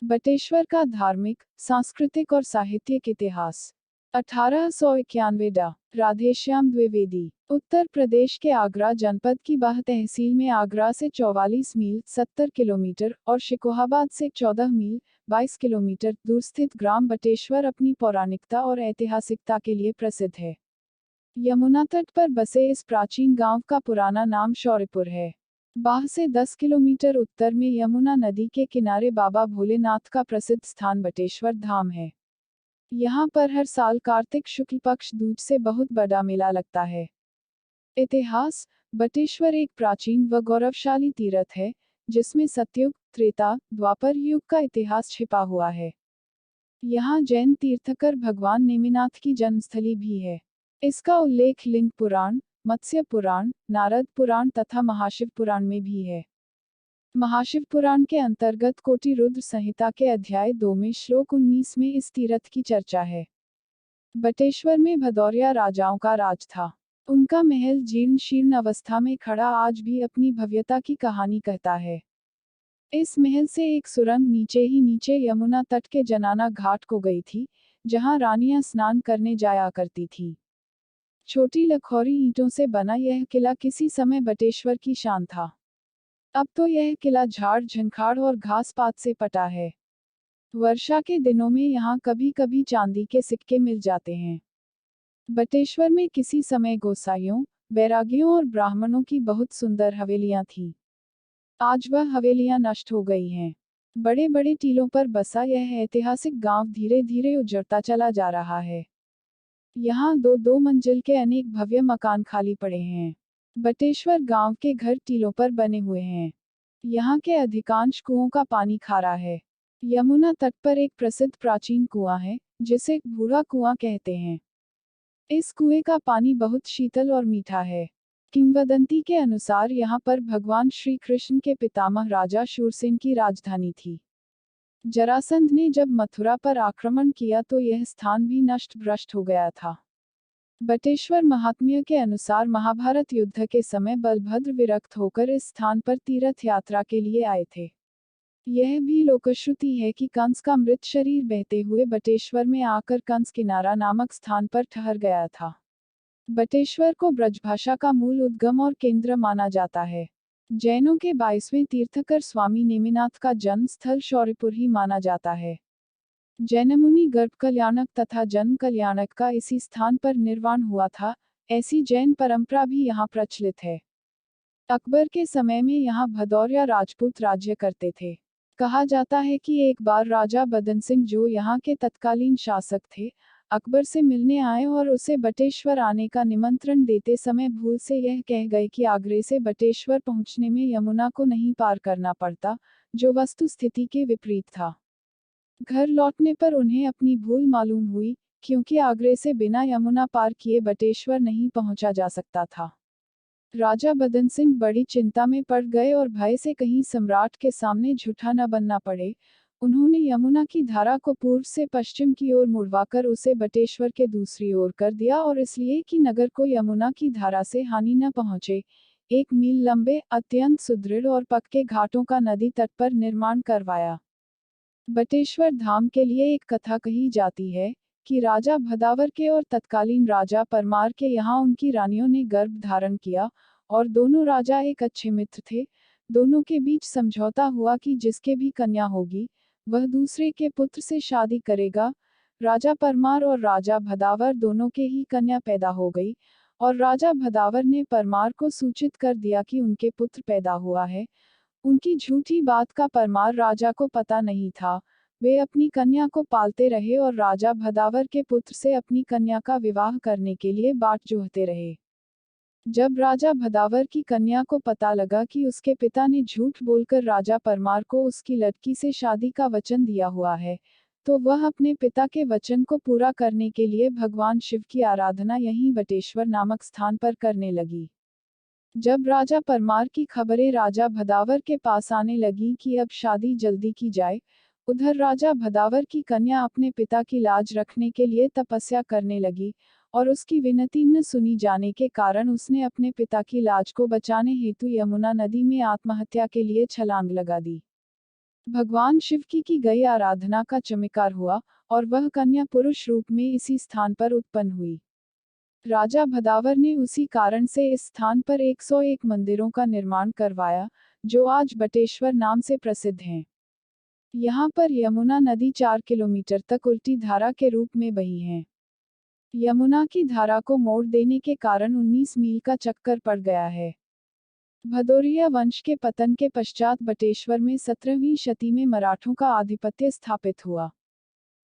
बटेश्वर का धार्मिक, सांस्कृतिक और साहित्यिक इतिहास। 1891 राधेश्याम द्विवेदी। उत्तर प्रदेश के आगरा जनपद की बाह तहसील में आगरा से 44 मील 70 किलोमीटर और शिकोहाबाद से 14 मील 22 किलोमीटर दूर स्थित ग्राम बटेश्वर अपनी पौराणिकता और ऐतिहासिकता के लिए प्रसिद्ध है। यमुना तट पर बसे इस प्राचीन गांव का पुराना नाम शौर्यपुर है। बाह से 10 किलोमीटर उत्तर में यमुना नदी के किनारे बाबा भोलेनाथ का प्रसिद्ध स्थान बटेश्वर धाम है। यहाँ पर हर साल कार्तिक शुक्ल पक्ष दूज से बहुत बड़ा मेला लगता है। इतिहास। बटेश्वर एक प्राचीन व गौरवशाली तीर्थ है, जिसमें सतयुग, त्रेता, द्वापर युग का इतिहास छिपा हुआ है। यहाँ जैन तीर्थकर भगवान नेमिनाथ की जन्मस्थली भी है। इसका उल्लेख लिंग पुराण, मत्स्य पुराण, नारद पुराण तथा महाशिव पुराण में भी है। महाशिव पुराण के अंतर्गत कोटि रुद्र संहिता के अध्याय 2 में श्लोक 19 में इस तीर्थ की चर्चा है। बटेश्वर में भदौरिया राजाओं का राज था। उनका महल जीर्ण शीर्ण अवस्था में खड़ा आज भी अपनी भव्यता की कहानी कहता है। इस महल से एक सुरंग नीचे यमुना तट के जनाना घाट को गई थी, जहां रानियां स्नान करने जाया करती थी। छोटी लखौरी ईंटों से बना यह किला किसी समय बटेश्वर की शान था। अब तो यह किला झाड़ झंखाड़ और घास पात से पटा है। वर्षा के दिनों में यहाँ कभी कभी चांदी के सिक्के मिल जाते हैं। बटेश्वर में किसी समय गोसाइयों, बैरागियों और ब्राह्मणों की बहुत सुंदर हवेलियां थीं। आज वह हवेलियां नष्ट हो गई हैं। बड़े बड़े टीलों पर बसा यह ऐतिहासिक गांव धीरे धीरे उजड़ता चला जा रहा है। यहाँ दो दो मंजिल के अनेक भव्य मकान खाली पड़े हैं। बटेश्वर गांव के घर टीलों पर बने हुए हैं। यहाँ के अधिकांश कुओं का पानी खारा है। यमुना तट पर एक प्रसिद्ध प्राचीन कुआं है, जिसे बूढ़ा कुआं कहते हैं। इस कुएं का पानी बहुत शीतल और मीठा है। किंवदंती के अनुसार यहाँ पर भगवान श्री कृष्ण के पितामह राजा शूरसेन की राजधानी थी। जरासंध ने जब मथुरा पर आक्रमण किया तो यह स्थान भी नष्ट भ्रष्ट हो गया था। बटेश्वर महात्म्य के अनुसार महाभारत युद्ध के समय बलभद्र विरक्त होकर इस स्थान पर तीर्थ यात्रा के लिए आए थे। यह भी लोकश्रुति है कि कंस का मृत शरीर बहते हुए बटेश्वर में आकर कंस किनारा नामक स्थान पर ठहर गया था। बटेश्वर को ब्रजभाषा का मूल उद्गम और केंद्र माना जाता है। जैनों के 22वें तीर्थकर स्वामी नेमिनाथ का जन्म स्थल शौर्यपुर ही माना जाता है। जैनमुनि गर्भ कल्याणक तथा जन्म कल्याणक का इसी स्थान पर निर्वाण हुआ था, ऐसी जैन परंपरा भी यहाँ प्रचलित है। अकबर के समय में यहाँ भदौरिया राजपूत राज्य करते थे। कहा जाता है कि एक बार राजा बदन सिंह, जो यहाँ के तत्कालीन शासक थे, अकबर से मिलने आए और उसे बटेश्वर आने का निमंत्रण देते समय भूल से यह कह गए कि आगरे से बटेश्वर पहुँचने में यमुना को नहीं पार करना पड़ता, जो वस्तु स्थिति के विपरीत था। घर लौटने पर उन्हें अपनी भूल मालूम हुई, क्योंकि आगरे से बिना यमुना पार किए बटेश्वर नहीं पहुंचा जा सकता था। राजा बदन सिंह बड़ी चिंता में पड़ गए और भय से कहीं सम्राट के सामने झूठा न बनना पड़े, उन्होंने यमुना की धारा को पूर्व से पश्चिम की ओर मुड़वाकर उसे बटेश्वर के दूसरी ओर कर दिया, और इसलिए कि नगर को यमुना की धारा से हानि न पहुंचे, 1 मील लंबे, अत्यंत सुदृढ़ और पक्के घाटों का नदी तट पर निर्माण करवाया। बटेश्वर धाम के लिए एक कथा कही जाती है कि राजा भदावर के और तत्कालीन राजा परमार के यहाँ उनकी रानियों ने गर्भ धारण किया, और दोनों राजा एक अच्छे मित्र थे। दोनों के बीच समझौता हुआ कि जिसके भी कन्या होगी, वह दूसरे के पुत्र से शादी करेगा। राजा परमार और राजा भदावर दोनों के ही कन्या पैदा हो गई, और राजा भदावर ने परमार को सूचित कर दिया कि उनके पुत्र पैदा हुआ है। उनकी झूठी बात का परमार राजा को पता नहीं था। वे अपनी कन्या को पालते रहे और राजा भदावर के पुत्र से अपनी कन्या का विवाह करने के लिए बाट जोहते रहे। जब राजा भदावर की कन्या को पता लगा कि उसके पिता ने झूठ बोलकर राजा परमार को उसकी लड़की से शादी का वचन दिया हुआ है, तो वह अपने पिता के वचन को पूरा करने के लिए भगवान शिव की आराधना यहीं बटेश्वर नामक स्थान पर करने लगी। जब राजा परमार की खबरें राजा भदावर के पास आने लगी कि अब शादी जल्दी की जाए, उधर राजा भदावर की कन्या अपने पिता की लाज रखने के लिए तपस्या करने लगी, और उसकी विनती न सुनी जाने के कारण उसने अपने पिता की लाज को बचाने हेतु यमुना नदी में आत्महत्या के लिए छलांग लगा दी। भगवान शिव की गई आराधना का चमत्कार हुआ और वह कन्या पुरुष रूप में इसी स्थान पर उत्पन्न हुई। राजा भदावर ने उसी कारण से इस स्थान पर 101 मंदिरों का निर्माण करवाया, जो आज बटेश्वर नाम से प्रसिद्ध हैं। यहाँ पर यमुना नदी 4 किलोमीटर तक उल्टी धारा के रूप में बही है। यमुना की धारा को मोड़ देने के कारण 19 मील का चक्कर पड़ गया है। भदौरिया वंश के पतन के पश्चात बटेश्वर में 17वीं शती में मराठों का आधिपत्य स्थापित हुआ।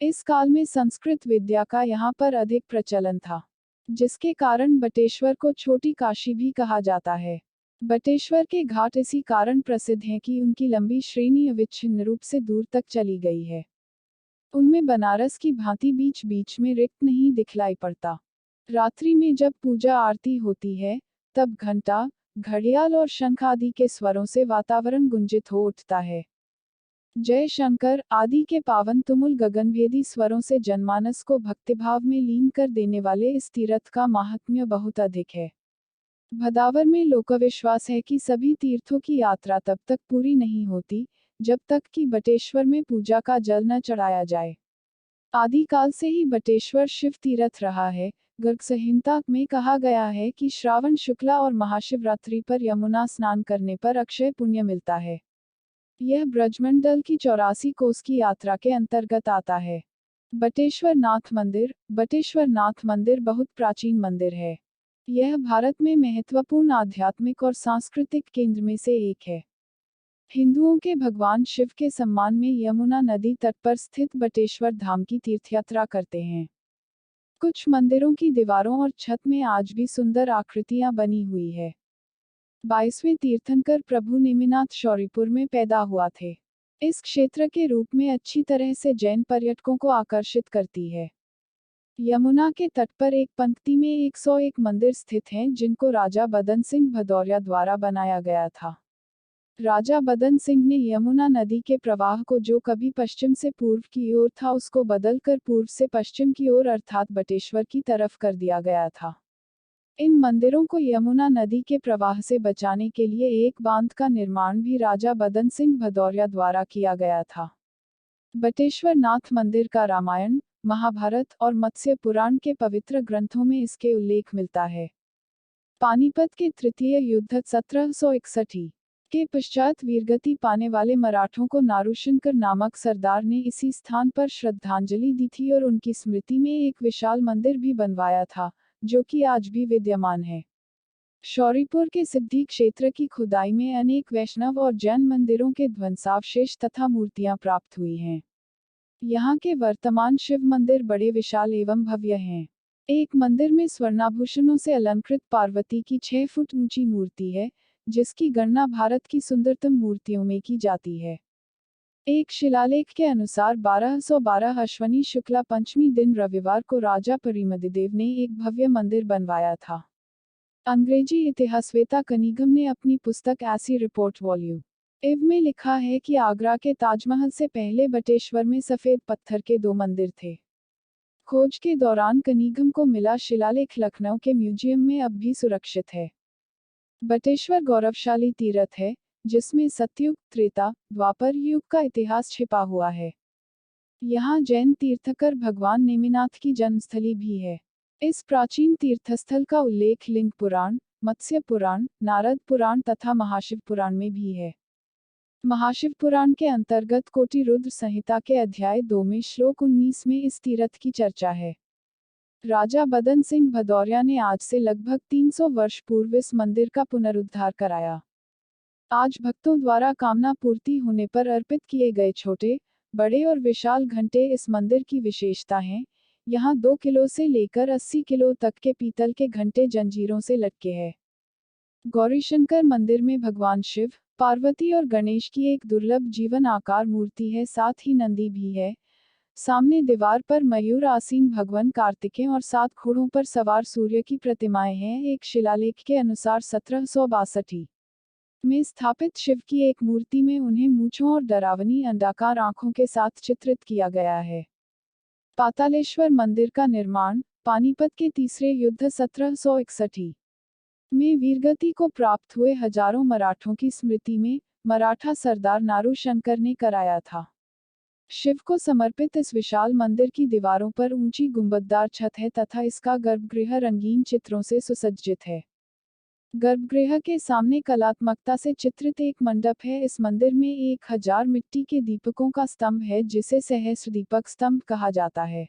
इस काल में संस्कृत विद्या का यहाँ पर अधिक प्रचलन था, जिसके कारण बटेश्वर को छोटी काशी भी कहा जाता है। बटेश्वर के घाट इसी कारण प्रसिद्ध हैं कि उनकी लंबी श्रेणी अविच्छिन्न रूप से दूर तक चली गई है। उनमें बनारस की भांति बीच बीच में रिक्त नहीं दिखलाई पड़ता। रात्रि में जब पूजा आरती होती है, तब घंटा, घड़ियाल और शंख आदि के स्वरों से वातावरण गुंजित हो उठता है। जय शंकर आदि के पावन तुमुल गगनभेदी स्वरों से जनमानस को भक्तिभाव में लीन कर देने वाले इस तीर्थ का माहात्म्य बहुत अधिक है। भदावर में लोकविश्वास है कि सभी तीर्थों की यात्रा तब तक पूरी नहीं होती, जब तक कि बटेश्वर में पूजा का जल न चढ़ाया जाए। आदिकाल से ही बटेश्वर शिव तीर्थ रहा है। गर्ग संहिता में कहा गया है कि श्रावण शुक्ला और महाशिवरात्रि पर यमुना स्नान करने पर अक्षय पुण्य मिलता है। यह ब्रजमंडल की 84 कोस की यात्रा के अंतर्गत आता है। बटेश्वर नाथ मंदिर बहुत प्राचीन मंदिर है। यह भारत में महत्वपूर्ण आध्यात्मिक और सांस्कृतिक केंद्र में से एक है। हिंदुओं के भगवान शिव के सम्मान में यमुना नदी तट पर स्थित बटेश्वर धाम की तीर्थयात्रा करते हैं। कुछ मंदिरों की दीवारों और छत में आज भी सुंदर आकृतियां बनी हुई है। 22वें तीर्थंकर प्रभु नेमिनाथ शौरीपुर में पैदा हुआ थे। इस क्षेत्र के रूप में अच्छी तरह से जैन पर्यटकों को आकर्षित करती है। यमुना के तट पर एक पंक्ति में 101 मंदिर स्थित हैं, जिनको राजा बदन सिंह भदौरिया द्वारा बनाया गया था। राजा बदन सिंह ने यमुना नदी के प्रवाह को, जो कभी पश्चिम से पूर्व की ओर था, उसको बदलकर पूर्व से पश्चिम की ओर अर्थात बटेश्वर की तरफ कर दिया गया था। इन मंदिरों को यमुना नदी के प्रवाह से बचाने के लिए एक बांध का निर्माण भी राजा बदन सिंह भदौरिया द्वारा किया गया था। बटेश्वर नाथ मंदिर का रामायण, महाभारत और मत्स्य पुराण के पवित्र ग्रंथों में इसके उल्लेख मिलता है। पानीपत के तृतीय युद्ध 1761 के पश्चात वीरगति पाने वाले मराठों को नारुशंकर नामक सरदार ने इसी स्थान पर श्रद्धांजलि दी थी और उनकी स्मृति में एक विशाल मंदिर भी बनवाया था, जो कि आज भी विद्यमान है। शौरीपुर के सिद्धि क्षेत्र की खुदाई में अनेक वैष्णव और जैन मंदिरों के ध्वंसावशेष तथा मूर्तियां प्राप्त हुई हैं। यहाँ के वर्तमान शिव मंदिर बड़े विशाल एवं भव्य हैं। एक मंदिर में स्वर्णाभूषणों से अलंकृत पार्वती की 6 फुट ऊंची मूर्ति है, जिसकी गणना भारत की सुंदरतम मूर्तियों में की जाती है। एक शिलालेख के अनुसार 1212 अश्वनी शुक्ला पंचमी दिन रविवार को राजा परिमलदेव ने एक भव्य मंदिर बनवाया था। अंग्रेजी इतिहासवेता कनिघम ने अपनी पुस्तक ऐसी रिपोर्ट वॉल्यूम इव में लिखा है कि आगरा के ताजमहल से पहले बटेश्वर में सफेद पत्थर के 2 मंदिर थे। खोज के दौरान कनिघम को मिला शिलालेख लखनऊ के म्यूजियम में अब भी सुरक्षित है। बटेश्वर गौरवशाली तीर्थ है, जिसमें सतयुग, त्रेता, द्वापर युग का इतिहास छिपा हुआ है। यहाँ जैन तीर्थकर भगवान नेमिनाथ की जन्मस्थली भी है। इस प्राचीन तीर्थस्थल का उल्लेख लिंग पुराण, मत्स्य पुराण, नारद पुराण तथा महाशिव पुराण में भी है। महाशिव पुराण के अंतर्गत कोटि रुद्र संहिता के अध्याय 2 में श्लोक 19 में इस तीर्थ की चर्चा है। राजा बदन सिंह भदौरिया ने आज से लगभग 300 वर्ष पूर्व इस मंदिर का पुनरुद्धार कराया। आज भक्तों द्वारा कामना पूर्ति होने पर अर्पित किए गए छोटे, बड़े और विशाल घंटे इस मंदिर की विशेषता हैं। यहाँ 2 किलो से लेकर 80 किलो तक के पीतल के घंटे जंजीरों से लटके हैं। गौरीशंकर मंदिर में भगवान शिव, पार्वती और गणेश की एक दुर्लभ जीवन आकार मूर्ति है, साथ ही नंदी भी है। सामने दीवार पर मयूर आसीन भगवान कार्तिकेय और 7 घोड़ों पर सवार सूर्य की प्रतिमाएं हैं। एक शिलालेख के अनुसार 1762 में स्थापित शिव की एक मूर्ति में उन्हें मूंछों और डरावनी अंडाकार आंखों के साथ चित्रित किया गया है। पातालेश्वर मंदिर का निर्माण पानीपत के तीसरे युद्ध 1761 में वीरगति को प्राप्त हुए हजारों मराठों की स्मृति में मराठा सरदार नारू शंकर ने कराया था। शिव को समर्पित इस विशाल मंदिर की दीवारों पर ऊंची गुंबददार छत है तथा इसका गर्भगृह रंगीन चित्रों से सुसज्जित है। गर्भगृह के सामने कलात्मकता से चित्रित एक मंडप है। इस मंदिर में 1000 मिट्टी के दीपकों का स्तंभ है जिसे सहस्र दीपक स्तंभ कहा जाता है।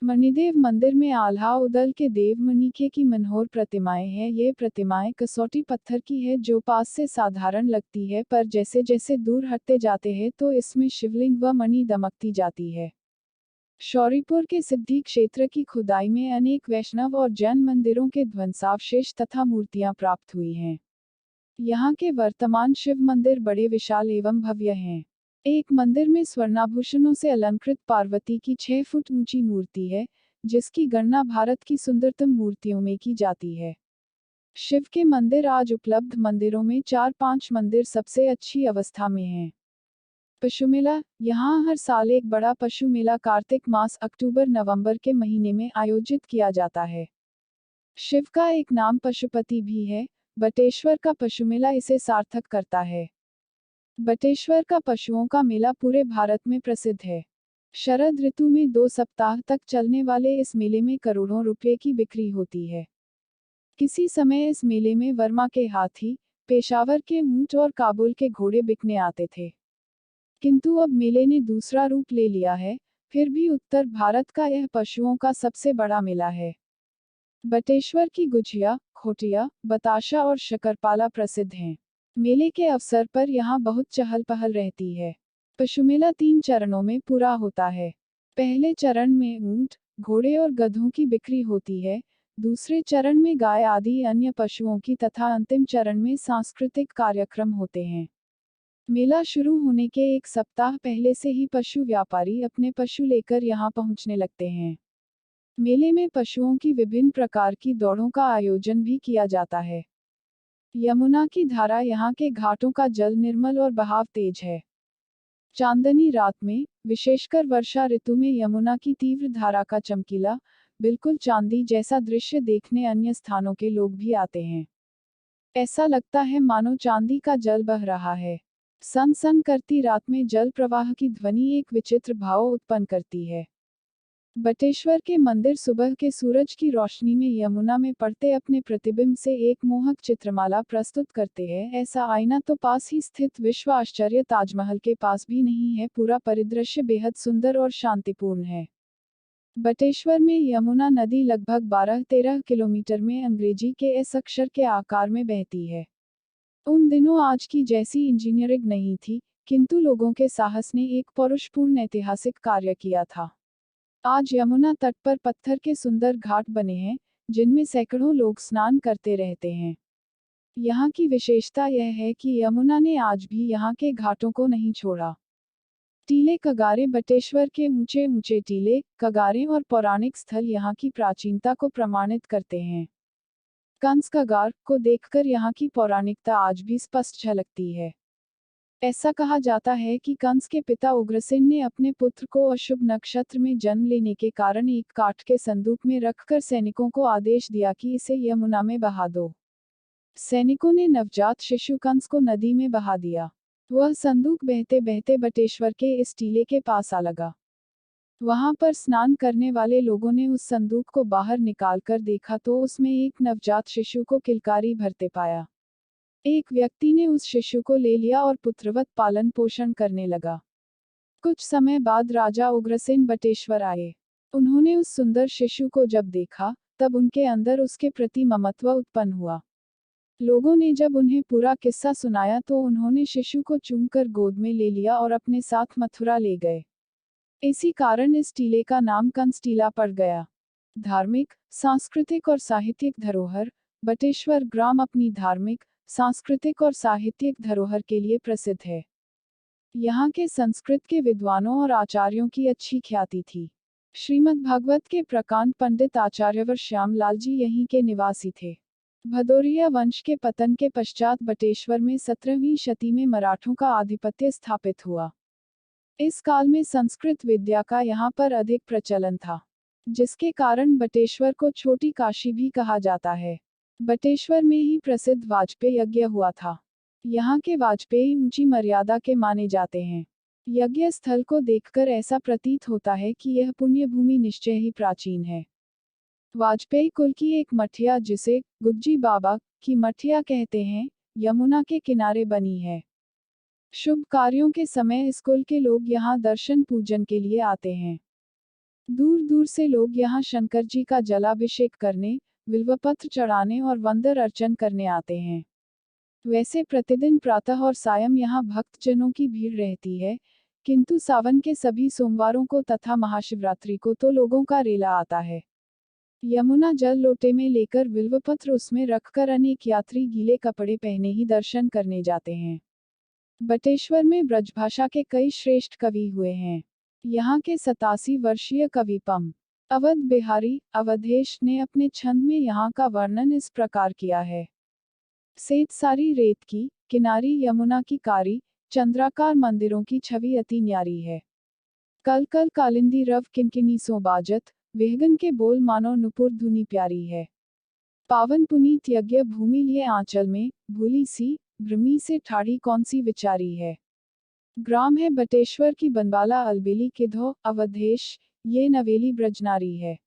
मणिदेव मंदिर में आल्हा उदल के देव मणिके की मनोहर प्रतिमाएं हैं। ये प्रतिमाएं कसौटी पत्थर की है जो पास से साधारण लगती है, पर जैसे जैसे दूर हटते जाते हैं तो इसमें शिवलिंग व मणि दमकती जाती है। शौरीपुर के सिद्धि क्षेत्र की खुदाई में अनेक वैष्णव और जैन मंदिरों के ध्वंसावशेष तथा मूर्तियां प्राप्त हुई हैं। यहाँ के वर्तमान शिव मंदिर बड़े विशाल एवं भव्य हैं। एक मंदिर में स्वर्णाभूषणों से अलंकृत पार्वती की 6 फुट ऊंची मूर्ति है, जिसकी गणना भारत की सुंदरतम मूर्तियों में की जाती है। शिव के मंदिर आज उपलब्ध मंदिरों में 4-5 मंदिर सबसे अच्छी अवस्था में हैं। पशु मेला। यहाँ हर साल एक बड़ा पशु मेला कार्तिक मास अक्टूबर-नवंबर के महीने में आयोजित किया जाता है। शिव का एक नाम पशुपति भी है। बटेश्वर का पशु मेला इसे सार्थक करता है। बटेश्वर का पशुओं का मेला पूरे भारत में प्रसिद्ध है। शरद ऋतु में 2 सप्ताह तक चलने वाले इस मेले में करोड़ों रुपए की बिक्री होती है। किसी समय इस मेले में वर्मा के हाथी, पेशावर के ऊंट और काबुल के घोड़े बिकने आते थे, किंतु अब मेले ने दूसरा रूप ले लिया है। फिर भी उत्तर भारत का यह पशुओं का सबसे बड़ा मेला है। बटेश्वर की गुझिया, खोटिया, बताशा और शकरपाला प्रसिद्ध हैं। मेले के अवसर पर यहाँ बहुत चहल पहल रहती है। पशु मेला 3 चरणों में पूरा होता है। पहले चरण में ऊंट, घोड़े और गधों की बिक्री होती है, दूसरे चरण में गाय आदि अन्य पशुओं की तथा अंतिम चरण में सांस्कृतिक कार्यक्रम होते हैं। मेला शुरू होने के 1 सप्ताह पहले से ही पशु व्यापारी अपने पशु लेकर यहाँ पहुँचने लगते हैं। मेले में पशुओं की विभिन्न प्रकार की दौड़ों का आयोजन भी किया जाता है। यमुना की धारा। यहाँ के घाटों का जल निर्मल और बहाव तेज है। चांदनी रात में, विशेषकर वर्षा ऋतु में यमुना की तीव्र धारा का चमकीला, बिल्कुल चांदी जैसा दृश्य देखने अन्य स्थानों के लोग भी आते हैं। ऐसा लगता है मानो चांदी का जल बह रहा है। सन सन करती रात में जल प्रवाह की ध्वनि एक विचित्र भाव उत्पन्न करती है। बटेश्वर के मंदिर सुबह के सूरज की रोशनी में यमुना में पड़ते अपने प्रतिबिंब से एक मोहक चित्रमाला प्रस्तुत करते हैं। ऐसा आईना तो पास ही स्थित विश्व आश्चर्य ताजमहल के पास भी नहीं है। पूरा परिदृश्य बेहद सुंदर और शांतिपूर्ण है। बटेश्वर में यमुना नदी लगभग 12-13 किलोमीटर में अंग्रेजी के एस अक्षर के आकार में बहती है। उन दिनों आज की जैसी इंजीनियरिंग नहीं थी, किंतु लोगों के साहस ने एक पौरुषपूर्ण ऐतिहासिक कार्य किया था। आज यमुना तट पर पत्थर के सुंदर घाट बने हैं, जिनमें सैकड़ों लोग स्नान करते रहते हैं। यहाँ की विशेषता यह है कि यमुना ने आज भी यहाँ के घाटों को नहीं छोड़ा। टीले कगारे। बटेश्वर के ऊंचे ऊंचे टीले, कगारे और पौराणिक स्थल यहाँ की प्राचीनता को प्रमाणित करते हैं। कंस कगार को देखकर यहाँ की पौराणिकता आज भी स्पष्ट झलकती है। ऐसा कहा जाता है कि कंस के पिता उग्रसेन ने अपने पुत्र को अशुभ नक्षत्र में जन्म लेने के कारण एक काठ के संदूक में रखकर सैनिकों को आदेश दिया कि इसे यमुना में बहा दो। सैनिकों ने नवजात शिशु कंस को नदी में बहा दिया। वह संदूक बहते बहते बटेश्वर के इस टीले के पास आ लगा। वहां पर स्नान करने वाले लोगों ने उस संदूक को बाहर निकालकर देखा तो उसमें एक नवजात शिशु को किलकारी भरते पाया। एक व्यक्ति ने उस शिशु को ले लिया और पुत्रवत पालन पोषण करने लगा। कुछ समय बाद राजा उग्रसेन बटेश्वर आए। उन्होंने उस सुंदर शिशु को जब देखा, तब उनके अंदर उसके प्रति ममत्व उत्पन्न हुआ। लोगों ने जब उन्हें पूरा किस्सा सुनाया तो उन्होंने शिशु को चूमकर गोद में ले लिया और अपने साथ मथुरा ले गए। इसी कारण इस टीले का नाम कंस टीला पड़ गया। धार्मिक, सांस्कृतिक और साहित्यिक धरोहर। बटेश्वर ग्राम अपनी धार्मिक, सांस्कृतिक और साहित्यिक धरोहर के लिए प्रसिद्ध है। यहाँ के संस्कृत के विद्वानों और आचार्यों की अच्छी ख्याति थी। श्रीमद् भागवत के प्रकांड पंडित आचार्यवर श्यामलाल जी यहीं के निवासी थे। भदौरिया वंश के पतन के पश्चात बटेश्वर में 17वीं शती में मराठों का आधिपत्य स्थापित हुआ। इस काल में संस्कृत विद्या का यहाँ पर अधिक प्रचलन था, जिसके कारण बटेश्वर को छोटी काशी भी कहा जाता है। बटेश्वर में ही प्रसिद्ध वाजपेयी यज्ञ हुआ था। यहाँ के वाजपेयी ऊंची मर्यादा के माने जाते हैं। यज्ञ स्थल को देखकर ऐसा प्रतीत होता है कि यह पुण्य भूमि निश्चय ही प्राचीन है। वाजपेयी कुल की एक मठिया, जिसे गुग्जी बाबा की मठिया कहते हैं, यमुना के किनारे बनी है। शुभ कार्यों के समय इस कुल के लोग यहाँ दर्शन पूजन के लिए आते हैं। दूर दूर से लोग यहाँ शंकर जी का जलाभिषेक करने, बिल्वपत्र चढ़ाने और वंदर अर्चन करने आते हैं। वैसे प्रतिदिन प्रातः और सायं यहाँ भक्तजनों की भीड़ रहती है, किंतु सावन के सभी सोमवारों को तथा महाशिवरात्रि को तो लोगों का रेला आता है। यमुना जल लोटे में लेकर बिल्वपत्र उसमें रखकर अनेक यात्री गीले कपड़े पहने ही दर्शन करने जाते हैं। बटेश्वर में ब्रजभाषा के कई श्रेष्ठ कवि हुए हैं। यहाँ के 87 वर्षीय कवि पं. अवध बिहारी अवधेश ने अपने छंद में यहाँ का वर्णन इस प्रकार किया है। सेत सारी रेत की किनारी यमुना की कारी, चंद्राकार मंदिरों की छवि अति न्यारी है। कल कल कालिंदी रव किनकिनी सो बाजत, विहगन के बोल मानो नुपुर धुनी प्यारी है। पावन पुनीत यज्ञ भूमि लिए आंचल में, भूली सी भ्रमी से ठाड़ी कौन सी विचारी है। ग्राम है बटेश्वर की बनवाला अलबेली किधो अवधेश, ये नवेली ब्रजनारी है।